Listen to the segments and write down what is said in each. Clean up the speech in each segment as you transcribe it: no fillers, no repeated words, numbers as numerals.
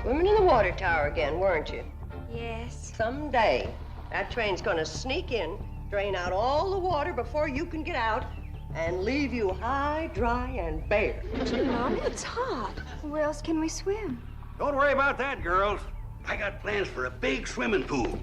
Swimming in the water tower again, weren't you? Yes. Someday, that train's gonna sneak in, drain out all the water before you can get out, and leave you high, dry, and bare. Gee, Mom, it's hot. Where else can we swim? Don't worry about that, girls. I got plans for a big swimming pool.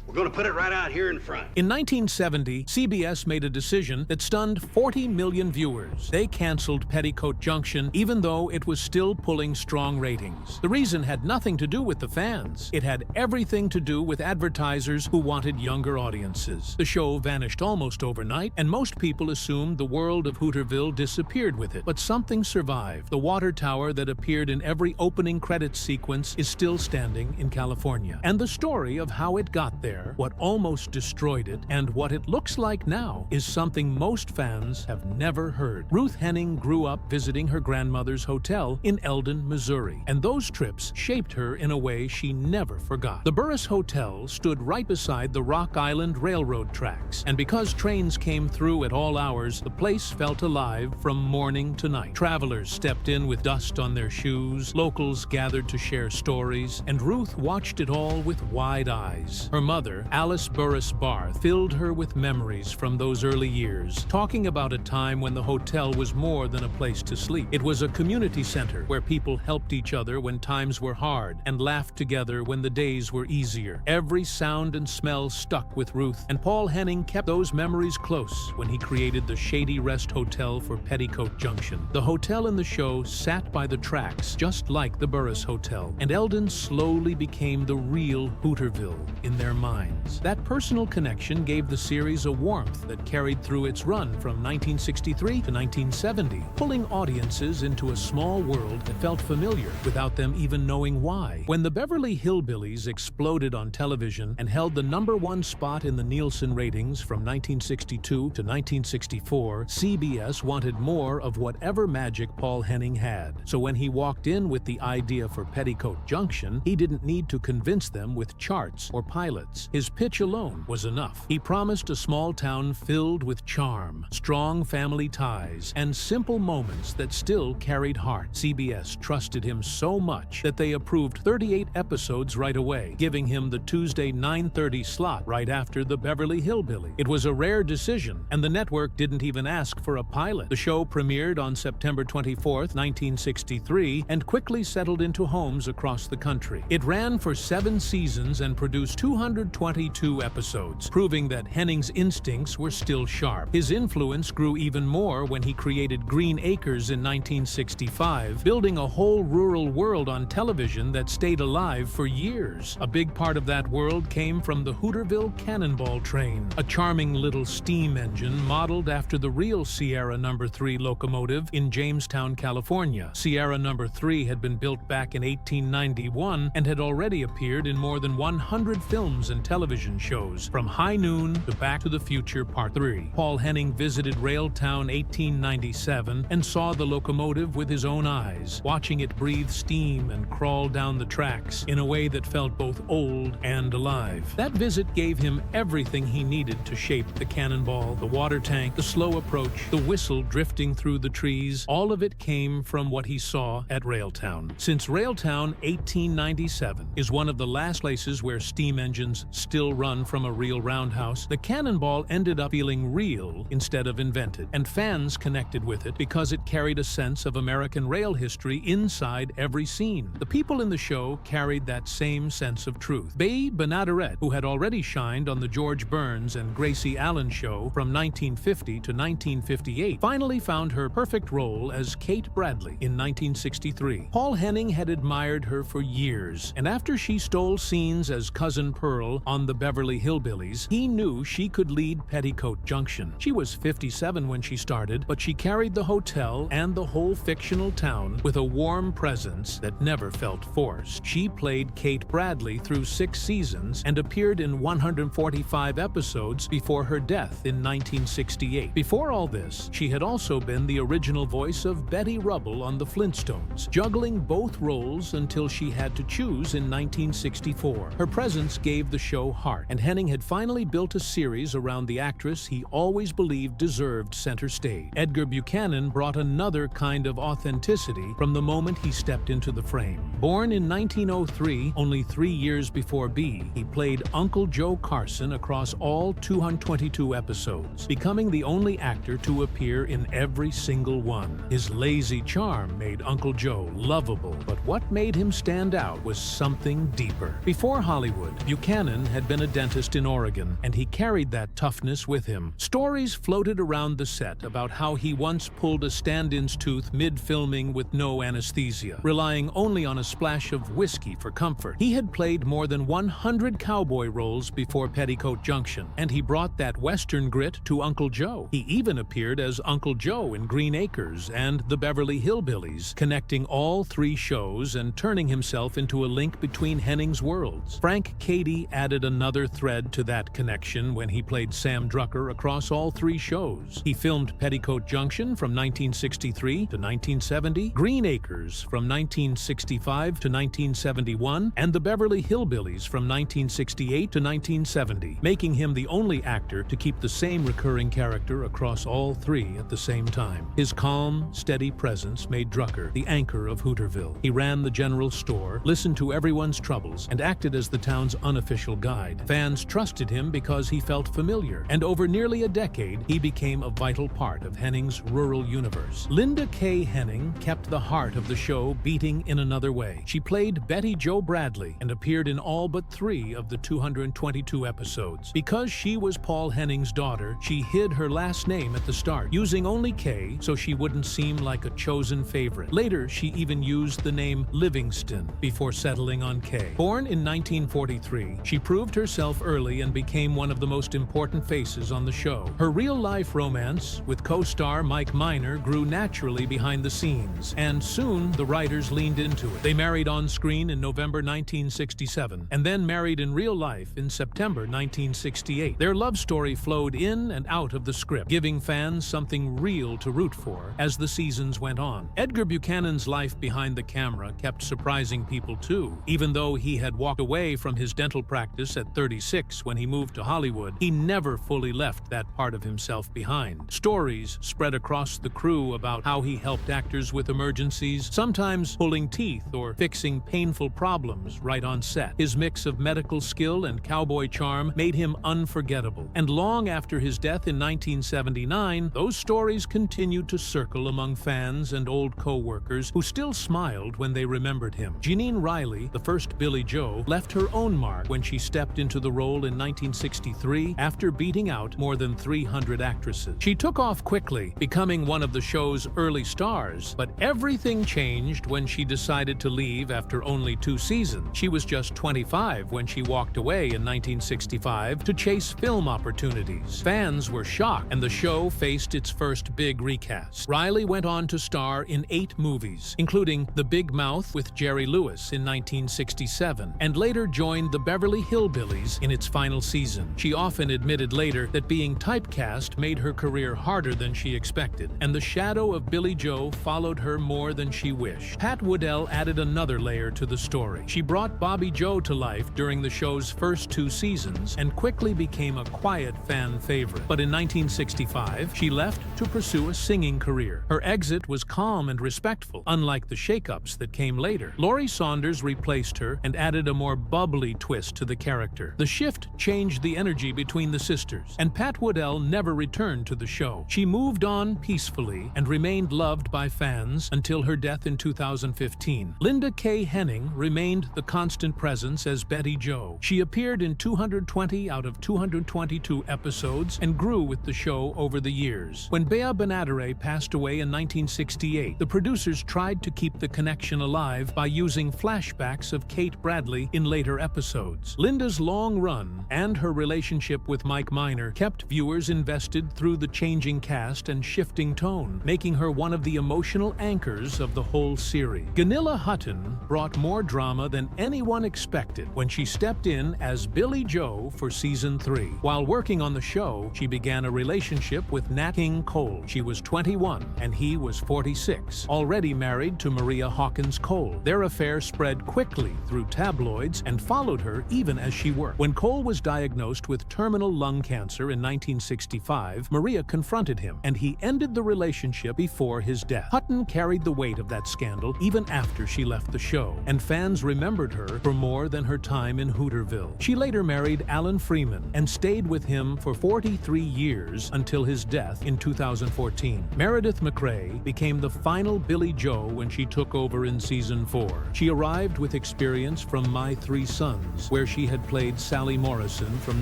We're going to put it right out here in front. In 1970, CBS made a decision that stunned 40 million viewers. They canceled Petticoat Junction, even though it was still pulling strong ratings. The reason had nothing to do with the fans. It had everything to do with advertisers who wanted younger audiences. The show vanished almost overnight, and most people assumed the world of Hooterville disappeared with it. But something survived. The water tower that appeared in every opening credits sequence is still standing in California. And the story of how it got there, what almost destroyed it, and what it looks like now is something most fans have never heard. Ruth Henning grew up visiting her grandmother's hotel in Eldon, Missouri, and those trips shaped her in a way she never forgot. The Burris Hotel stood right beside the Rock Island Railroad tracks, and because trains came through at all hours, the place felt alive from morning to night. Travelers stepped in with dust on their shoes, locals gathered to share stories, and Ruth watched it all with wide eyes. Her mother, Alice Burris Barth, filled her with memories from those early years, talking about a time when the hotel was more than a place to sleep. It was a community center where people helped each other when times were hard and laughed together when the days were easier. Every sound and smell stuck with Ruth, and Paul Henning kept those memories close when he created the Shady Rest Hotel for Petticoat Junction. The hotel in the show sat by the tracks, just like the Burris Hotel, and Eldon slowly became the real Hooterville in their minds. That personal connection gave the series a warmth that carried through its run from 1963 to 1970, pulling audiences into a small world that felt familiar without them even knowing why. When the Beverly Hillbillies exploded on television and held the #1 spot in the Nielsen ratings from 1962 to 1964, CBS wanted more of whatever magic Paul Henning had. So when he walked in with the idea for Petticoat Junction, he didn't need to convince them with charts or pilots. His pitch alone was enough. He promised a small town filled with charm, strong family ties, and simple moments that still carried heart. CBS trusted him so much that they approved 38 episodes right away, giving him the Tuesday 9:30 slot right after the Beverly Hillbillies. It was a rare decision, and the network didn't even ask for a pilot. The show premiered on September 24, 1963, and quickly settled into homes across the country. It ran for 7 seasons and produced 222 episodes, proving that Henning's instincts were still sharp. His influence grew even more when he created Green Acres in 1965, building a whole rural world on television that stayed alive for years. A big part of that world came from the Hooterville Cannonball train, a charming little steam engine modeled after the real Sierra No. 3 locomotive in Jamestown, California. Sierra No. 3 had been built back in 1891 and had already appeared in more than 100 films and television shows, from High Noon to Back to the Future Part 3. Paul Henning visited Railtown 1897 and saw the locomotive with his own eyes, watching it breathe steam and crawl down the tracks in a way that felt both old and alive. That visit gave him everything he needed to shape the Cannonball, the water tank, the slow approach, the whistle drifting through the trees. All of it came from what he saw at Railtown. Since Railtown 1897 is one of the last places where steam engines still run from a real roundhouse, the Cannonball ended up feeling real instead of invented, and fans connected with it because it carried a sense of American rail history inside every scene. The people in the show carried that same sense of truth. Bea Benaderet, who had already shined on the George Burns and Gracie Allen show from 1950 to 1958, finally found her perfect role as Kate Bradley in 1963. Paul Henning had admired her for years, and after she stole scenes as Cousin Pearl on the Beverly Hillbillies, he knew she could lead Petticoat Junction. She was 57 when she started, but she carried the hotel and the whole fictional town with a warm presence that never felt forced. She played Kate Bradley through 6 seasons and appeared in 145 episodes before her death in 1968. Before all this, she had also been the original voice of Betty Rubble on the Flintstones, juggling both roles until she had to choose in 1964. Her presence gave the show heart, and Henning had finally built a series around the actress he always believed deserved center stage. Edgar Buchanan brought another kind of authenticity from the moment he stepped into the frame. Born in 1903, only 3 years before Bea, he played Uncle Joe Carson across all 222 episodes, becoming the only actor to appear in every single one. His lazy charm made Uncle Joe lovable, but what made him stand out was something deeper. Before Hollywood, Buchanan had been a dentist in Oregon, and he carried that toughness with him. Stories floated around the set about how he once pulled a stand-in's tooth mid-filming with no anesthesia, relying only on a splash of whiskey for comfort. He had played more than 100 cowboy roles before Petticoat Junction, and he brought that Western grit to Uncle Joe. He even appeared as Uncle Joe in Green Acres and The Beverly Hillbillies, connecting all 3 shows and turning himself into a link between Henning's worlds. Frank Cady added another thread to that connection when he played Sam Drucker across all 3 shows. He filmed Petticoat Junction from 1963 to 1970, Green Acres from 1965 to 1971, and The Beverly Hillbillies from 1968 to 1970, making him the only actor to keep the same recurring character across all 3 at the same time. His calm, steady presence made Drucker the anchor of Hooterville. He ran the general store, listened to everyone's troubles, and acted as the town's unofficial guide. Fans trusted him because he felt familiar, and over nearly a decade, he became a vital part of Henning's rural universe. Linda Kay Henning kept the heart of the show beating in another way. She played Betty Jo Bradley and appeared in all but 3 of the 222 episodes. Because she was Paul Henning's daughter, she hid her last name at the start, using only Kay so she wouldn't seem like a chosen favorite. Later, she even used the name Livingston before settling on Kay. Born in 1943, she proved herself early and became one of the most important faces on the show. Her real-life romance with co-star Mike Minor grew naturally behind the scenes, and soon the writers leaned into it. They married on screen in November 1967, and then married in real life in September 1968. Their love story flowed in and out of the script, giving fans something real to root for as the seasons went on. Edgar Buchanan's life behind the camera kept surprising people too. Even though he had walked away from his dental practice at 36 when he moved to Hollywood, he never fully left that part of himself behind. Stories spread across the crew about how he helped actors with emergencies, sometimes pulling teeth or fixing painful problems right on set. His mix of medical skill and cowboy charm made him unforgettable. And long after his death in 1979, those stories continued to circle among fans and old co-workers who still smiled when they remembered him. Jeanine Riley, the first Billie Jo, left her own mark when she stepped into the role in 1963 after beating out more than 300 actresses. She took off quickly, becoming one of the show's early stars, but everything changed when she decided to leave after only 2 seasons. She was just 25 when she walked away in 1965 to chase film opportunities. Fans were shocked, and the show faced its first big recast. Riley went on to star in 8 movies, including The Big Mouth with Jerry Lewis in 1967, and later joined The Beverly Hillbillies in its final season. She often admitted later that being typecast made her career harder than she expected, and the shadow of Billie Jo followed her more than she wished. Pat Woodell added another layer to the story. She brought Bobby Joe to life during the show's first 2 seasons and quickly became a quiet fan favorite. But in 1965, she left to pursue a singing career. Her exit was calm and respectful, unlike the shakeups that came later. Laurie Saunders replaced her and added a more bubbly twist to the character. The shift changed the energy between the sisters, and Pat Woodell never returned to the show. She moved on peacefully and remained loved by fans until her death in 2015. Linda Kay Henning remained the constant presence as Betty Jo. She appeared in 220 out of 222 episodes and grew with the show over the years. When Bea Benaderet passed away in 1968, the producers tried to keep the connection alive by using flashbacks of Kate Bradley in later episodes. Linda's long run and her relationship with Mike Minor kept viewers invested through the changing cast and shifting tone, making her one of the emotional anchors of the whole series. Gunilla Hutton brought more drama than anyone expected when she stepped in as Billie Jo for season 3. While working on the show, she began a relationship with Nat King Cole. She was 21 and he was 46, already married to Maria Hawkins Cole. Their affair spread quickly through tabloids and followed her even even as she worked. When Cole was diagnosed with terminal lung cancer in 1965, Maria confronted him, and he ended the relationship before his death. Hutton carried the weight of that scandal even after she left the show, and fans remembered her for more than her time in Hooterville. She later married Alan Freeman and stayed with him for 43 years until his death in 2014. Meredith McRae became the final Billy Joe when she took over in season 4. She arrived with experience from My Three Sons, where she had played Sally Morrison from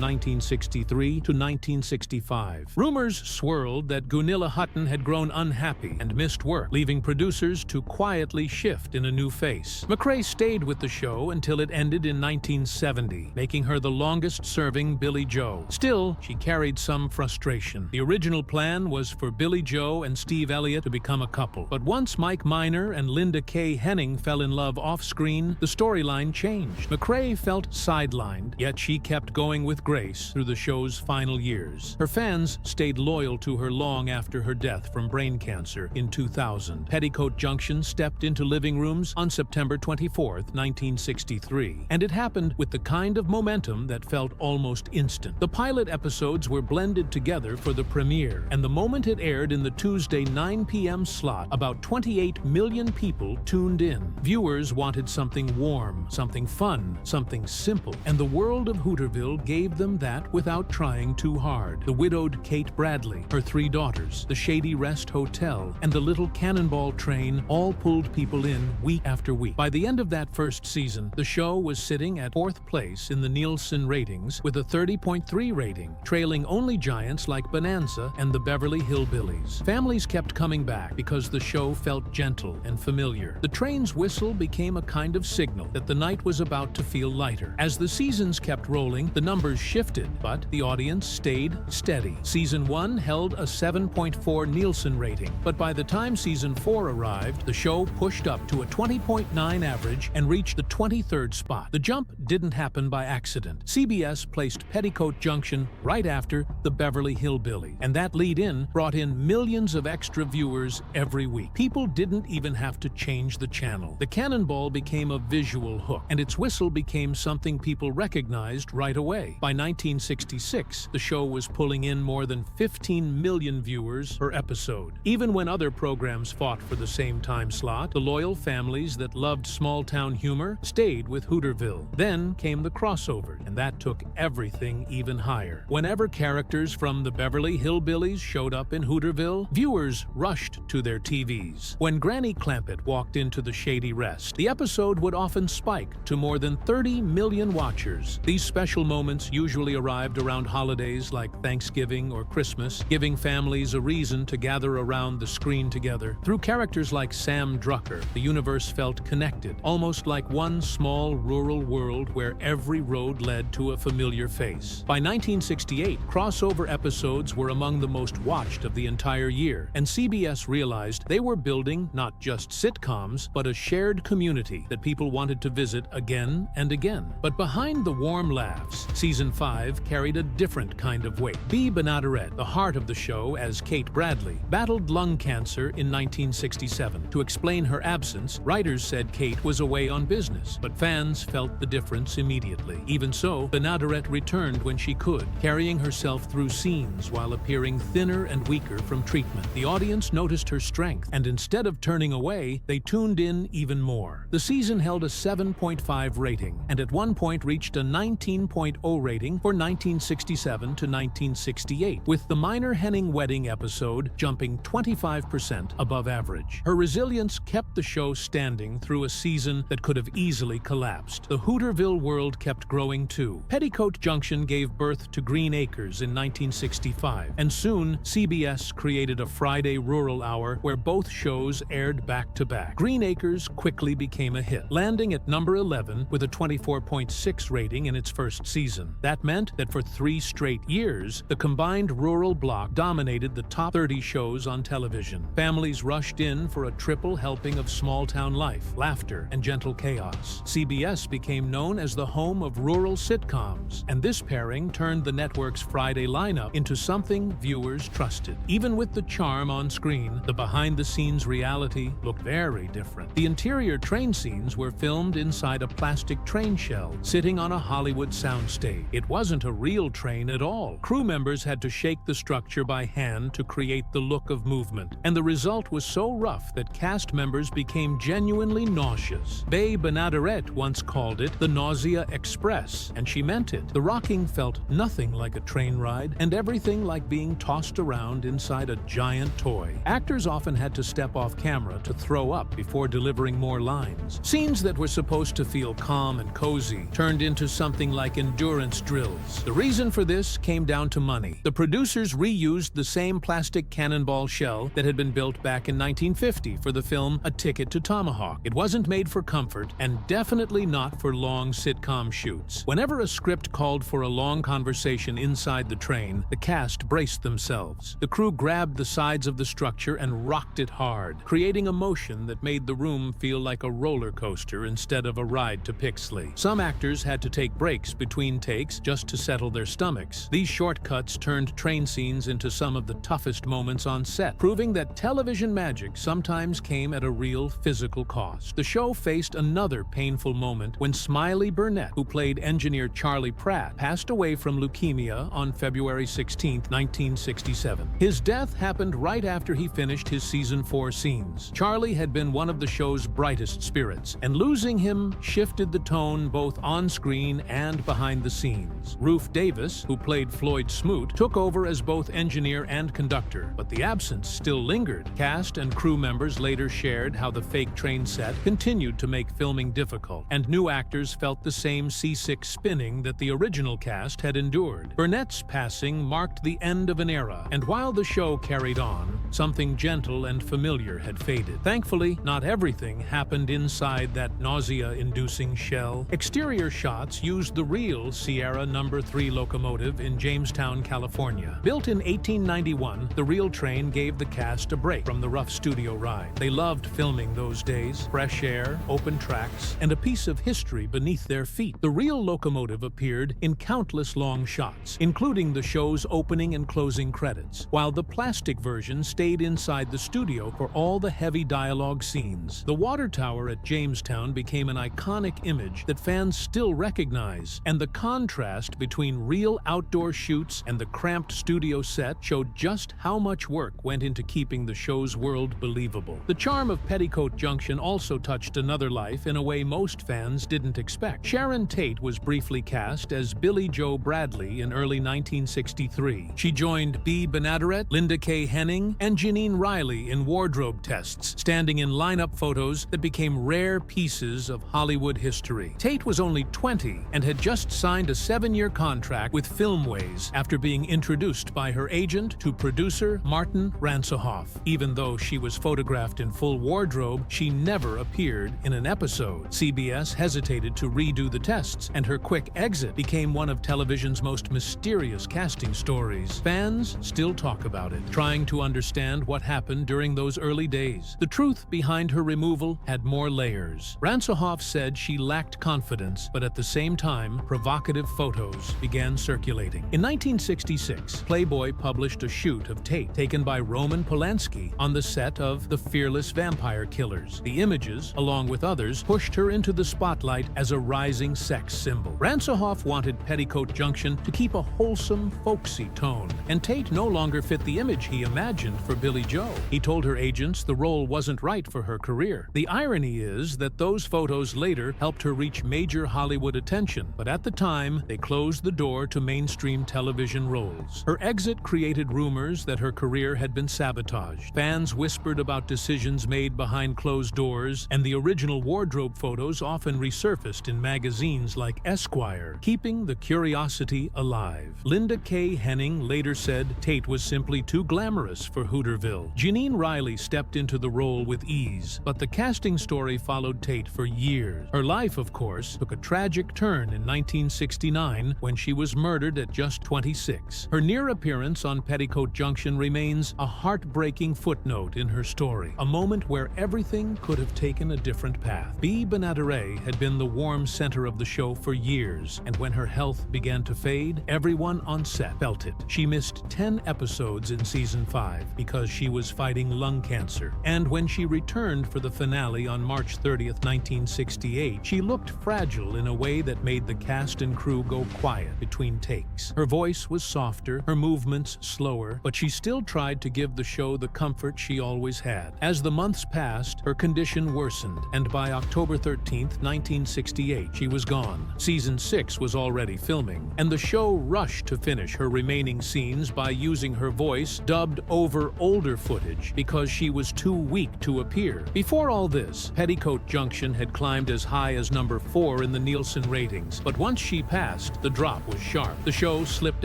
1963 to 1965. Rumors swirled that Gunilla Hutton had grown unhappy and missed work, leaving producers to quietly shift in a new face. McRae stayed with the show until it ended in 1970, making her the longest-serving Billy Joe. Still, she carried some frustration. The original plan was for Billy Joe and Steve Elliott to become a couple. But once Mike Miner and Linda Kay Henning fell in love off-screen, the storyline changed. McRae felt sidelined, yet she kept going with grace through the show's final years. Her fans stayed loyal to her long after her death from brain cancer in 2000. Petticoat Junction stepped into living rooms on September 24, 1963, and it happened with the kind of momentum that felt almost instant. The pilot episodes were blended together for the premiere, and the moment it aired in the Tuesday 9 p.m. slot, about 28 million people tuned in. Viewers wanted something warm, something fun, something simple, and the world of Hooterville gave them that without trying too hard. The widowed Kate Bradley, her 3 daughters, the Shady Rest Hotel, and the little Cannonball train all pulled people in week after week. By the end of that first season, the show was sitting at 4th place in the Nielsen ratings with a 30.3 rating, trailing only giants like Bonanza and the Beverly Hillbillies. Families kept coming back because the show felt gentle and familiar. The train's whistle became a kind of signal that the night was about to feel lighter. As the seasons kept rolling, the numbers shifted, but the audience stayed steady. Season 1 held a 7.4 Nielsen rating, but by the time Season 4 arrived, the show pushed up to a 20.9 average and reached the 23rd spot. The jump didn't happen by accident. CBS placed Petticoat Junction right after the Beverly Hillbillies, and that lead-in brought in millions of extra viewers every week. People didn't even have to change the channel. The Cannonball became a visual hook, and its whistle became something people recognized right away. By 1966, the show was pulling in more than 15 million viewers per episode. Even when other programs fought for the same time slot, the loyal families that loved small-town humor stayed with Hooterville. Then came the crossover, and that took everything even higher. Whenever characters from the Beverly Hillbillies showed up in Hooterville, viewers rushed to their TVs. When Granny Clampett walked into the Shady Rest, the episode would often spike to more than 30 million watchers. These special moments usually arrived around holidays like Thanksgiving or Christmas, giving families a reason to gather around the screen together. Through characters like Sam Drucker, the universe felt connected, almost like one small rural world where every road led to a familiar face. By 1968, crossover episodes were among the most watched of the entire year, and CBS realized they were building not just sitcoms, but a shared community that people wanted to visit again and again. But behind the warm laughs, Season 5 carried a different kind of weight. Bea Benaderet, the heart of the show as Kate Bradley, battled lung cancer in 1967. To explain her absence, writers said Kate was away on business, but fans felt the difference immediately. Even so, Benaderet returned when she could, carrying herself through scenes while appearing thinner and weaker from treatment. The audience noticed her strength, and instead of turning away, they tuned in even more. The season held a 7.5 rating, and at one point reached a 19.0 rating for 1967 to 1968, with the Miner Henning wedding episode jumping 25% above average. Her resilience kept the show standing through a season that could have easily collapsed. The Hooterville world kept growing too. Petticoat Junction gave birth to Green Acres in 1965, and soon CBS created a Friday rural hour where both shows aired back-to-back. Green Acres quickly became a hit, landing at number 11 with a 24.6 rating in its first season. That meant that for 3 straight years, the combined rural block dominated the top 30 shows on television. Families rushed in for a triple helping of small-town life, laughter, and gentle chaos. CBS became known as the home of rural sitcoms, and this pairing turned the network's Friday lineup into something viewers trusted. Even with the charm on screen, the behind-the-scenes reality looked very different. The interior train scenes were filmed inside a plastic train shell, sitting sitting on a Hollywood soundstage. It wasn't a real train at all. Crew members had to shake the structure by hand to create the look of movement, and the result was so rough that cast members became genuinely nauseous. Bea Benaderet once called it the Nausea Express, and she meant it. The rocking felt nothing like a train ride, and everything like being tossed around inside a giant toy. Actors often had to step off camera to throw up before delivering more lines. Scenes that were supposed to feel calm and cozy turned into something like endurance drills. The reason for this came down to money. The producers reused the same plastic cannonball shell that had been built back in 1950 for the film A Ticket to Tomahawk. It wasn't made for comfort, and definitely not for long sitcom shoots. Whenever a script called for a long conversation inside the train, the cast braced themselves. The crew grabbed the sides of the structure and rocked it hard, creating a motion that made the room feel like a roller coaster instead of a ride to Pixley. Some actors had to take breaks between takes just to settle their stomachs. These shortcuts turned train scenes into some of the toughest moments on set, proving that television magic sometimes came at a real physical cost. The show faced another painful moment when Smiley Burnett, who played engineer Charlie Pratt, passed away from leukemia on February 16, 1967. His death happened right after he finished his season 4 scenes. Charlie had been one of the show's brightest spirits, and losing him shifted the tone both on-screen and behind the scenes. Ruth Davis, who played Floyd Smoot, took over as both engineer and conductor, but the absence still lingered. Cast and crew members later shared how the fake train set continued to make filming difficult, and new actors felt the same seasick spinning that the original cast had endured. Burnett's passing marked the end of an era, and while the show carried on, something gentle and familiar had faded. Thankfully, not everything happened inside that nausea-inducing shell. Exterior shots used the real Sierra No. 3 locomotive in Jamestown, California. Built in 1891, the real train gave the cast a break from the rough studio ride. They loved filming those days. Fresh air, open tracks, and a piece of history beneath their feet. The real locomotive appeared in countless long shots, including the show's opening and closing credits, while the plastic version stayed inside the studio for all the heavy dialogue scenes. The water tower at Jamestown became an iconic image that fans still recognize, and the contrast between real outdoor shoots and the cramped studio set showed just how much work went into keeping the show's world believable. The charm of Petticoat Junction also touched another life in a way most fans didn't expect. Sharon Tate was briefly cast as Billie Jo Bradley in early 1963. She joined Bea Benaderet, Linda Kay Henning, and Jeanine Riley in wardrobe tests, standing in lineup photos that became rare pieces of Hollywood history. Tate was only 20 and had just signed a 7-year contract with Filmways after being introduced by her agent to producer Martin Ransohoff. Even though she was photographed in full wardrobe, she never appeared in an episode. CBS hesitated to redo the tests, and her quick exit became one of television's most mysterious casting stories. Fans still talk about it, trying to understand what happened during those early days. The truth behind her removal had more layers. Ransohoff said she lacked confidence, but at the same time, provocative photos began circulating. In 1966, Playboy published a shoot of Tate taken by Roman Polanski on the set of The Fearless Vampire Killers. The images, along with others, pushed her into the spotlight as a rising sex symbol. Ransohoff wanted Petticoat Junction to keep a wholesome, folksy tone, and Tate no longer fit the image he imagined for Billie Jo. He told her agents the role wasn't right for her career. The irony is that those photos later helped her reach major Hollywood attention, but at the time, they closed the door to mainstream television roles. Her exit created rumors that her career had been sabotaged. Fans whispered about decisions made behind closed doors, and the original wardrobe photos often resurfaced in magazines like Esquire, keeping the curiosity alive. Linda Kay Henning later said Tate was simply too glamorous for Hooterville. Jeanine Riley stepped into the role with ease, but the casting story followed Tate for years. Her life, of course, took a tragic turn in 1969 when she was murdered at just 26. Her near appearance on Petticoat Junction remains a heartbreaking footnote in her story, a moment where everything could have taken a different path. Bea Benaderet had been the warm center of the show for years, and when her health began to fade, everyone on set felt it. She missed 10 episodes in season 5, because she was fighting lung cancer. And when she returned for the finale on March 30th, 1968, she looked fragile in a way that made the cast and crew go quiet between takes. Her voice was softer, her movements slower, but she still tried to give the show the comfort she always had. As the months passed, her condition worsened, and by October 13th, 1968, she was gone. Season 6 was already filming, and the show rushed to finish her remaining scenes by using her voice dubbed over older footage because she was too weak to appear. Before all this, Petticoat Junction had climbed as high as number 4 in the Nielsen ratings, but once she passed, the drop was sharp. The show slipped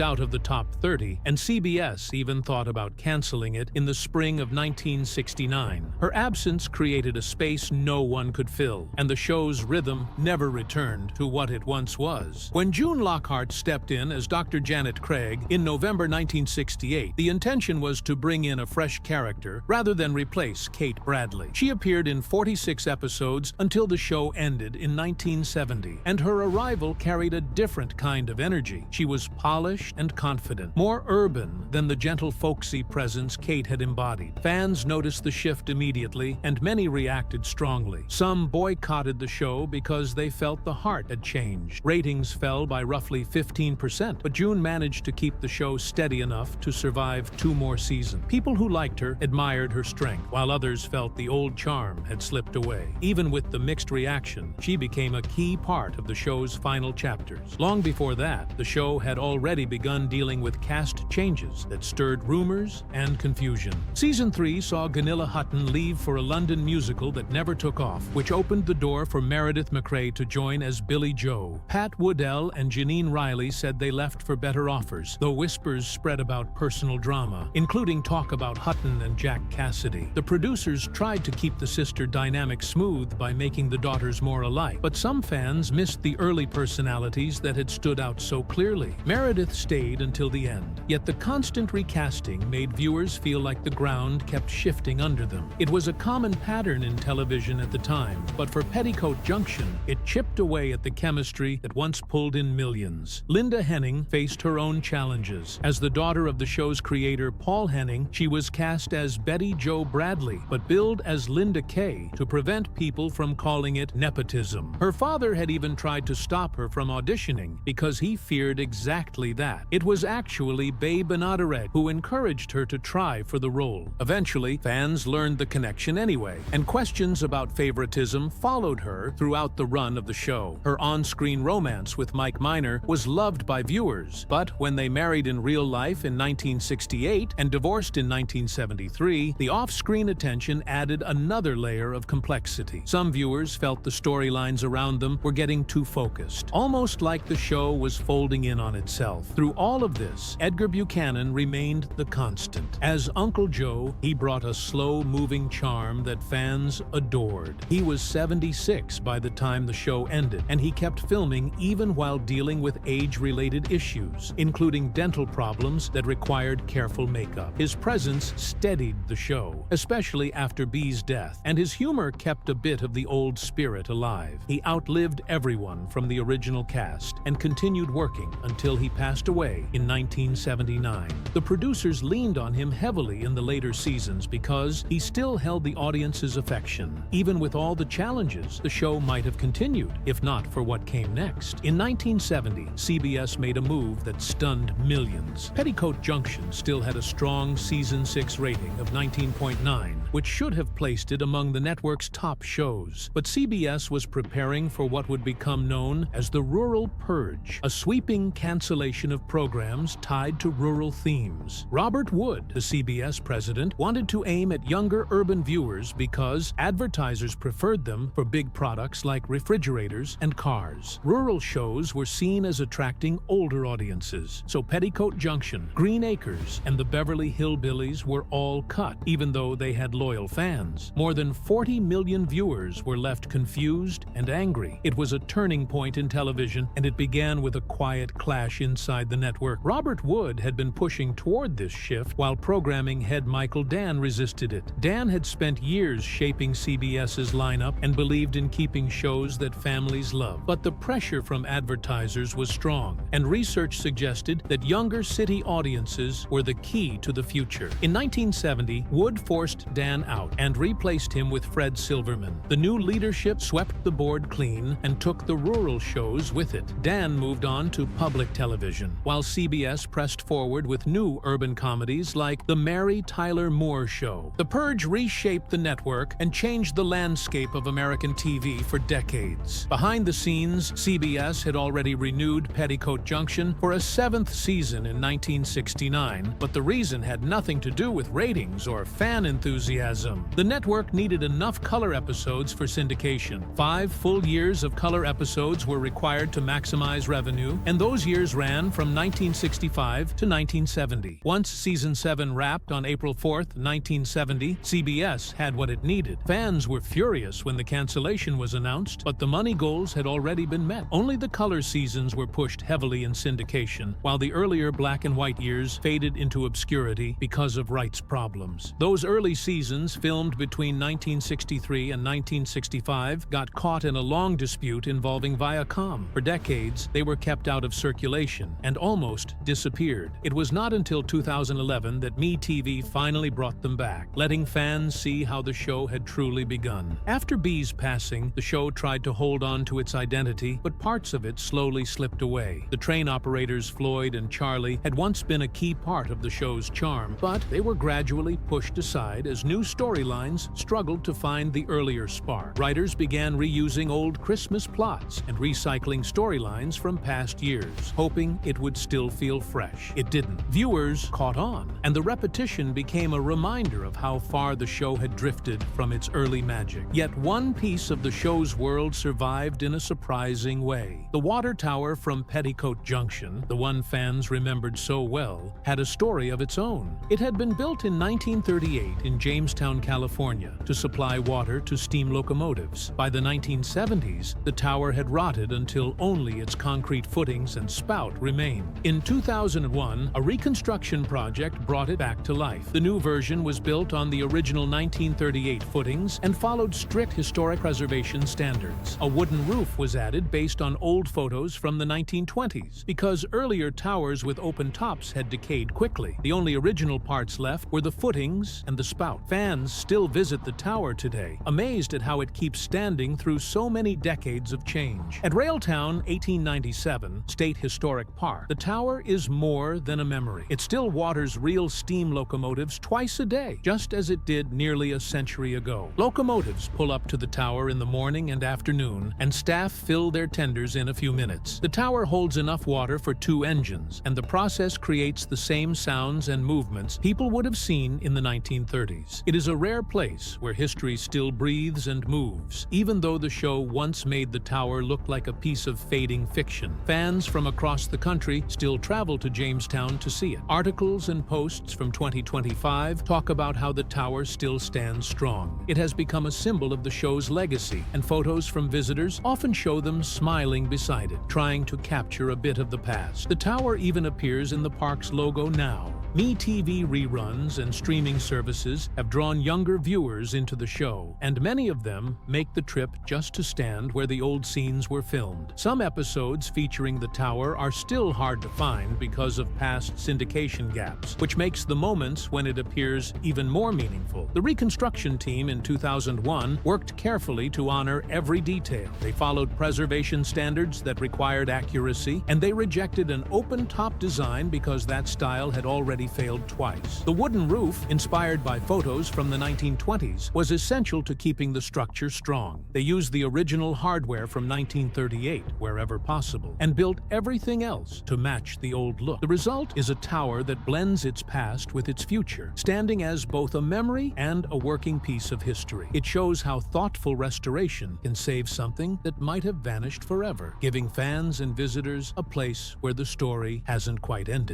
out of the top 30, and CBS even thought about canceling it in the spring of 1969. Her absence created a space no one could fill, and the show's rhythm never returned to what it once was. When June Lockhart stepped in as Dr. Janet Craig in November 1968, the intention was to bring in a fresh character rather than replace Kate Bradley. She appeared in 46 episodes until the show ended in 1970, and her arrival carried a different kind of energy. She was polished and confident, more urban than the gentle folksy presence Kate had embodied. Fans noticed the shift immediately, and many reacted strongly. Some boycotted the show because they felt the heart had changed. Ratings fell by roughly 15%, but June managed to keep the show steady enough to survive 2 more seasons. People who liked her admired her strength, while others felt the old charm had slipped away. Even with the mixed reaction, she became a key part of the show's final chapters. Long before that, the show had already begun dealing with cast changes that stirred rumors and confusion. Season 3 saw Gunilla Hutton leave for a London musical that never took off, which opened the door for Meredith McRae to join as Billy Joe. Pat Woodell and Janine Riley said they left for better offers, though whispers spread about personal drama, including talk about Hutton and Jack Cassidy. The producers tried to keep the sister dynamic smooth by making the daughters more alike, but some fans missed the early personalities that had stood out so clearly. Meredith stayed until the end, yet the constant recasting made viewers feel like the ground kept shifting under them. It was a common pattern in television at the time, but for Petticoat Junction, it chipped away at the chemistry that once pulled in millions. Linda Henning faced her own challenges. As the daughter of the show's creator, Paul Henning, she was cast as Betty Jo Bradley, but billed as Linda Kay to prevent people from calling it nepotism. Her father had even tried to stop her from auditioning because he feared exactly that. It was actually Bea Benaderet who encouraged her to try for the role. Eventually, fans learned the connection anyway, and questions about favoritism followed her throughout the run of the show. Her on-screen romance with Mike Minor was loved by viewers, but when they married in real life in 1968 and divorced in 1973, the off-screen attention added another layer of complexity. Some viewers felt the storylines around them were getting too focused, almost like the show was folding in on itself. Through all of this, Edgar Buchanan remained the constant. As Uncle Joe, he brought a slow-moving charm that fans adored. He was 76 by the time the show ended, and he kept filming even while dealing with age-related issues, including dental problems that required careful makeup. His presence steadied the show, especially after Bea's death, and his humor kept a bit of the old spirit alive. He outlived everyone from the original cast and continued working until he passed away in 1979. The producers leaned on him heavily in the later seasons because he still held the audience's affection. Even with all the challenges, the show might have continued, if not for what came next. In 1970, CBS made a move that stunned millions. Petticoat Junction still had a strong Season 6 rating of 19.9, which should have placed it among the network's top shows. But CBS was preparing for what would become known as the Rural Purge, a sweeping cancellation of programs tied to rural themes. Robert Wood, the CBS president, wanted to aim at younger urban viewers because advertisers preferred them for big products like refrigerators and cars. Rural shows were seen as attracting older audiences, so Petticoat Junction, Green Acres, and the Beverly Hillbillies were all cut, even though they had loyal fans. More than 40 million viewers were left confused and angry. It was a turning point in television, and it began with a quiet clash inside the network. Robert Wood had been pushing toward this shift, while programming head Michael Dann resisted it. Dann had spent years shaping CBS's lineup and believed in keeping shows that families love. But the pressure from advertisers was strong, and research suggested that younger city audiences were the key to the future. In 1970, Wood forced Dann out and replaced him with Fred Silverman. The new leadership swept the board clean and took the rural shows with it. Dann moved on to public television, while CBS pressed forward with new urban comedies like The Mary Tyler Moore Show. The Purge reshaped the network and changed the landscape of American TV for decades. Behind the scenes, CBS had already renewed Petticoat Junction for a 7th season in 1969, but the reason had nothing to do with ratings or fan enthusiasm. The network needed enough color episodes for syndication. 5 full years of color episodes were required to maximize revenue, and those years ran from 1965 to 1970. Once season 7 wrapped on April 4th, 1970, CBS had what it needed. Fans were furious when the cancellation was announced, but the money goals had already been met. Only the color seasons were pushed heavily in syndication, while the earlier black and white years faded into obscurity because of rights problems. Those early seasons, filmed between 1963 and 1965, got caught in a long dispute involving Viacom. For decades, they were kept out of circulation and almost disappeared. It was not until 2011 that MeTV finally brought them back, letting fans see how the show had truly begun. After Bea's passing, the show tried to hold on to its identity, but parts of it slowly slipped away. The train operators Floyd and Charlie had once been a key part of the show's charm, but they were gradually pushed aside as new storylines struggled to find the earlier spark. Writers began reusing old Christmas plots and recycling storylines from past years, hoping it would still feel fresh. It didn't. Viewers caught on, and the repetition became a reminder of how far the show had drifted from its early magic. Yet one piece of the show's world survived in a surprising way. The water tower from Petticoat Junction, the one fans remembered so well, had a story of its own. It had been built in 1938 in Jamestown, California, to supply water to steam locomotives. By the 1970s, the tower had rotted until only its concrete footings and spout remained. In 2001, a reconstruction project brought it back to life. The new version was built on the original 1938 footings and followed strict historic preservation standards. A wooden roof was added based on old photos from the 1920s. Because earlier towers with open tops had decayed quickly, the only original parts left were the footings and the spout. Fans still visit the tower today, amazed at how it keeps standing through so many decades of change. At Railtown 1897 State Historic Park, the tower is more than a memory. It still waters real steam locomotives twice a day, just as it did nearly a century ago. Locomotives pull up to the tower in the morning and afternoon, and staff fill their tenders in a few minutes. The tower holds enough water for 2 engines, and the process creates the same sounds and movements people would have seen in the 1930s. It is a rare place where history still breathes and moves, even though the show once made the tower look like a piece of fading fiction. Fans from across the country still travel to Jamestown to see it. Articles and posts from 2025 talk about how the tower still stands strong. It has become a symbol of the show's legacy, and photos from visitors often show them smiling beside it, trying to capture a bit of the past. The tower even appears in the park's logo now. MeTV reruns and streaming services have drawn younger viewers into the show, and many of them make the trip just to stand where the old scenes were filmed. Some episodes featuring the tower are still hard to find because of past syndication gaps, which makes the moments when it appears even more meaningful. The reconstruction team in 2001 worked carefully to honor every detail. They followed preservation standards that required accuracy, and they rejected an open-top design because that style had already failed twice. The wooden roof, inspired by photos from the 1920s, was essential to keeping the structure strong. They used the original hardware from 1938 wherever possible, and built everything else to match the old look. The result is a tower that blends its past with its future, standing as both a memory and a working piece of history. It shows how thoughtful restoration can save something that might have vanished forever, giving fans and visitors a place where the story hasn't quite ended.